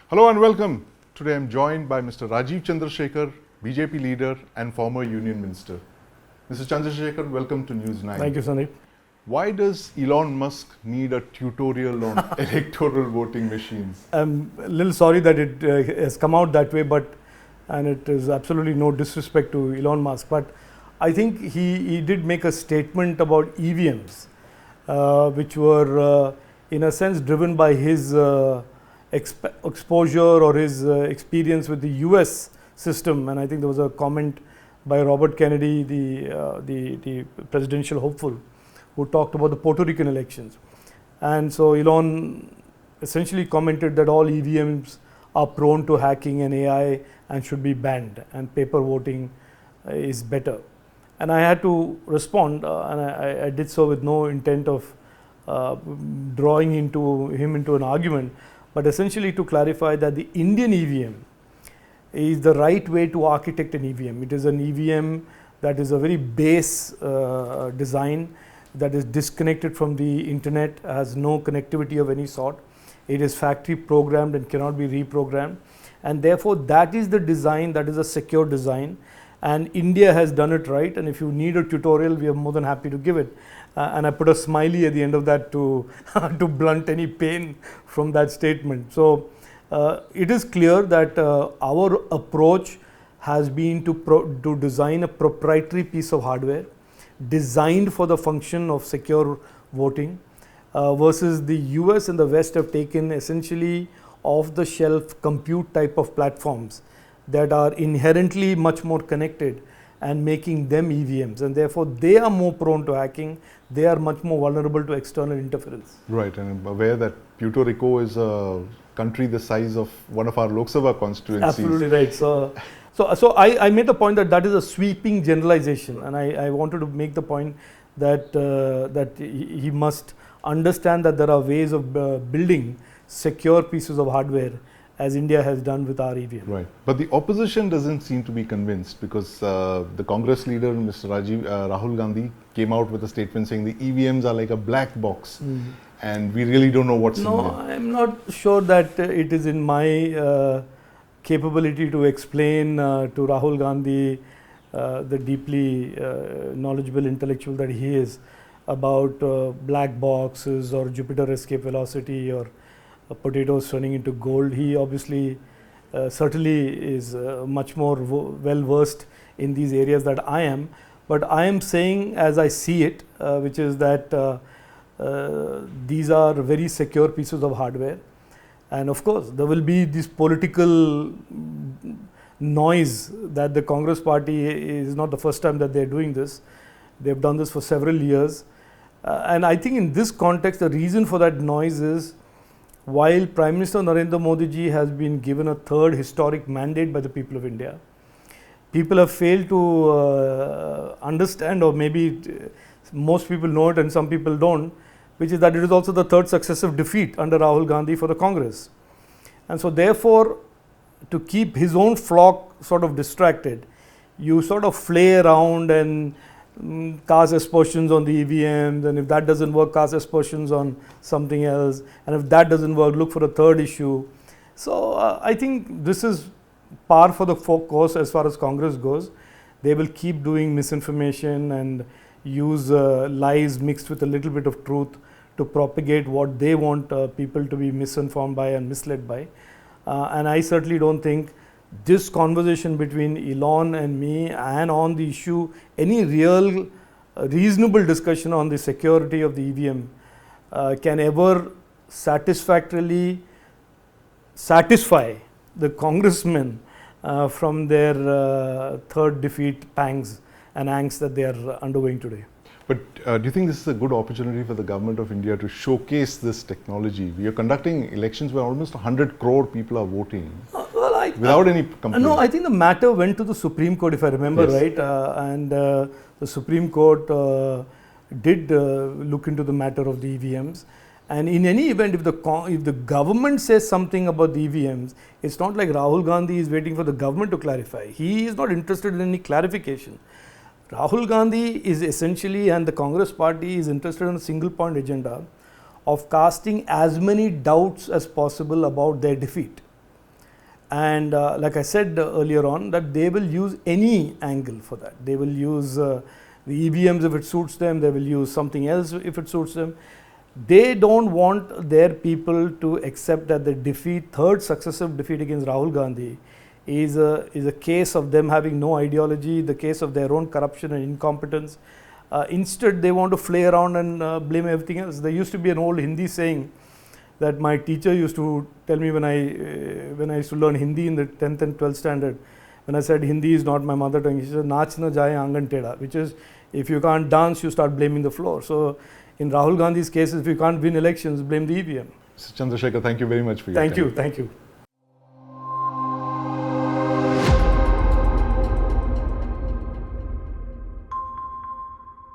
Hello and welcome. Today I am joined by Mr. Rajeev Chandrasekhar, BJP leader and former Union Minister. Mr. Chandrasekhar, welcome to News9. Thank you, Sandeep. Why does Elon Musk need a tutorial on electoral voting machines? I'm a little sorry that it has come out that way, and it is absolutely no disrespect to Elon Musk, but I think he did make a statement about EVMs, which were in a sense driven by his exposure or his experience with the US system. And I think there was a comment by Robert Kennedy, the presidential hopeful, who talked about the Puerto Rican elections. And so Elon essentially commented that all EVMs are prone to hacking and AI and should be banned, and paper voting is better. And I had to respond, and I did so with no intent of drawing him into an argument, but essentially to clarify that the Indian EVM is the right way to architect an EVM. It is an EVM that is a very base design, that is disconnected from the internet, has no connectivity of any sort. It is factory programmed and cannot be reprogrammed, and therefore that is the design, that is a secure design, and India has done it right. And if you need a tutorial, we are more than happy to give it. And I put a smiley at the end of that to to blunt any pain from that statement. So it is clear that our approach has been to design a proprietary piece of hardware designed for the function of secure voting, versus the US and the West have taken essentially off-the-shelf compute type of platforms that are inherently much more connected and making them EVMs, and therefore they are more prone to hacking. They are much more vulnerable to external interference. Right, and I'm aware that Puerto Rico is a country the size of one of our Lok Sabha constituencies. Absolutely right. So I made the point that is a sweeping generalization, and I wanted to make the point that that he must understand that there are ways of building secure pieces of hardware, as India has done with our EVM. Right, but the opposition doesn't seem to be convinced, because the Congress leader, Mr. Rahul Gandhi, came out with a statement saying the EVMs are like a black box, and we really don't know what's in them. No, I'm not sure that it is in my capability to explain to Rahul Gandhi, the deeply knowledgeable intellectual that he is, about black boxes or Jupiter escape velocity or potatoes turning into gold. He obviously certainly is much more well versed in these areas that I am, but I am saying as I see it, which is that these are very secure pieces of hardware, and of course there will be this political noise that the Congress party is not the first time that they are doing this. They have done this for several years, and I think in this context the reason for that noise is, while Prime Minister Narendra Modi ji has been given a third historic mandate by the people of India, people have failed to understand, or maybe most people know it and some people don't, which is that it is also the third successive defeat under Rahul Gandhi for the Congress. And so therefore, to keep his own flock sort of distracted, you sort of flay around and cast aspersions on the EVMs, and if that doesn't work, cast aspersions on something else, and if that doesn't work, look for a third issue. So I think this is par for the course as far as Congress goes. They will keep doing misinformation and use lies mixed with a little bit of truth to propagate what they want people to be misinformed by and misled by. And I certainly don't think this conversation between Elon and me and on the issue, any real reasonable discussion on the security of the EVM can ever satisfactorily satisfy the congressmen from their third defeat pangs and angst that they are undergoing today. But do you think this is a good opportunity for the government of India to showcase this technology? We are conducting elections where almost 100 crore people are voting without any complaint. No, I think the matter went to the Supreme Court, if I remember right, and the Supreme Court did look into the matter of the EVMs. And in any event, if the government says something about the EVMs, it's not like Rahul Gandhi is waiting for the government to clarify. He is not interested in any clarification. Rahul Gandhi is essentially, and the Congress party is interested in a single point agenda of casting as many doubts as possible about their defeat. And like I said earlier on, that they will use any angle for that. They will use the EVMs if it suits them, they will use something else if it suits them. They don't want their people to accept that the defeat, third successive defeat against Rahul Gandhi, is a case of them having no ideology, the case of their own corruption and incompetence. Instead, they want to fly around and blame everything else. There used to be an old Hindi saying that my teacher used to tell me when I used to learn Hindi in the 10th and 12th standard. When I said Hindi is not my mother tongue, he said, "Naach na jaye aangan teda," which is, if you can't dance, you start blaming the floor. So, in Rahul Gandhi's case, if you can't win elections, blame the EVM. Mr. Chandrasekhar, thank you very much for your time. Thank you.